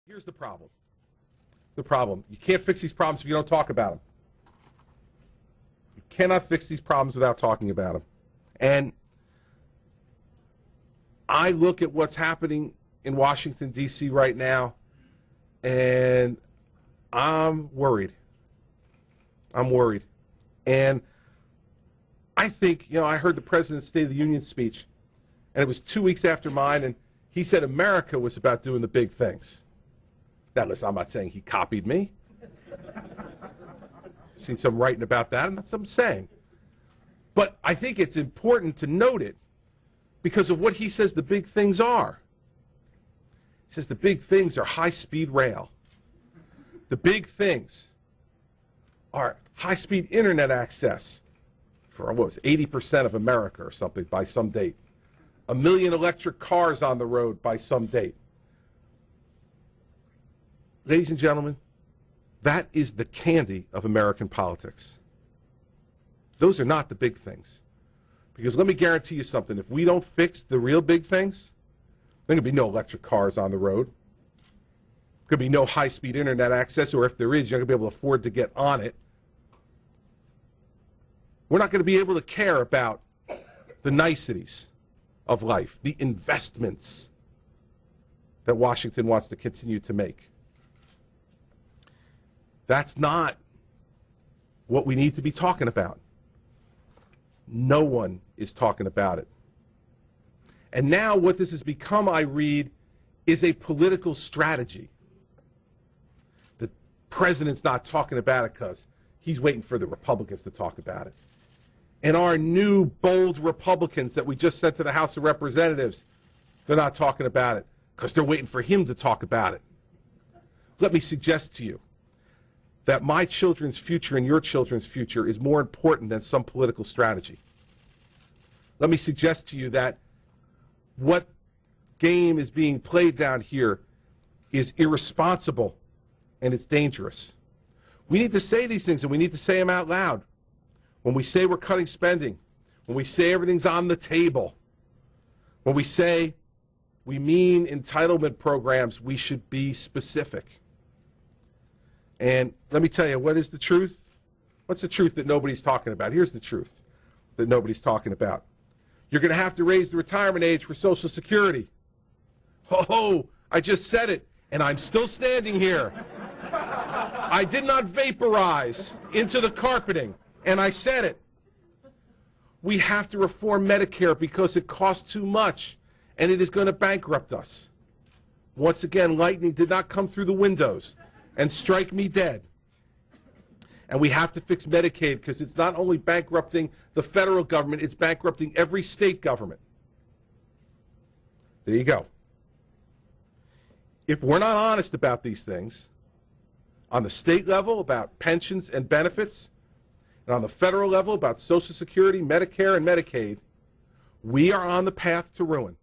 Here's the problem. The problem. You can't fix these problems if you don't talk about them. You cannot fix these problems without talking about them. And I look at what's happening in Washington, D.C. right now, and I'm worried. I'm worried. And I think, I heard the President's State of the Union speech, and it was 2 weeks after mine, and he said America was about doing the big things. Now, listen, I'm not saying he copied me. Seen some writing about that, and that's what I'm saying. But I think it's important to note it because of what he says the big things are. He says the big things are high-speed rail. The big things are high-speed internet access for, 80% of America or something by some date. 1 million electric cars on the road by some date. Ladies and gentlemen, that is the candy of American politics. Those are not the big things. Because let me guarantee you something. If we don't fix the real big things, there going to be no electric cars on the road. There going to be no high-speed internet access, or if there is, you're not going to be able to afford to get on it. We're not going to be able to care about the niceties of life, the investments that Washington wants to continue to make. That's not what we need to be talking about. No one is talking about it. And now what this has become, I read, is a political strategy. The president's not talking about it because he's waiting for the Republicans to talk about it. And our new, bold Republicans that we just sent to the House of Representatives, they're not talking about it because they're waiting for him to talk about it. Let me suggest to you that my children's future and your children's future is more important than some political strategy. Let me suggest to you that what game is being played down here is irresponsible and it's dangerous. We need to say these things, and we need to say them out loud. When we say we're cutting spending, when we say everything's on the table, when we say we mean entitlement programs, we should be specific. And let me tell you, what is the truth? What's the truth that nobody's talking about? Here's the truth that nobody's talking about. You're going to have to raise the retirement age for Social Security. Oh, I just said it, and I'm still standing here. I did not vaporize into the carpeting, and I said it. We have to reform Medicare because it costs too much, and it is going to bankrupt us. Once again, lightning did not come through the windows and strike me dead. And we have to fix Medicaid because it's not only bankrupting the federal government, it's bankrupting every state government. There you go. If we're not honest about these things, on the state level about pensions and benefits, and on the federal level about Social Security, Medicare, and Medicaid, we are on the path to ruin.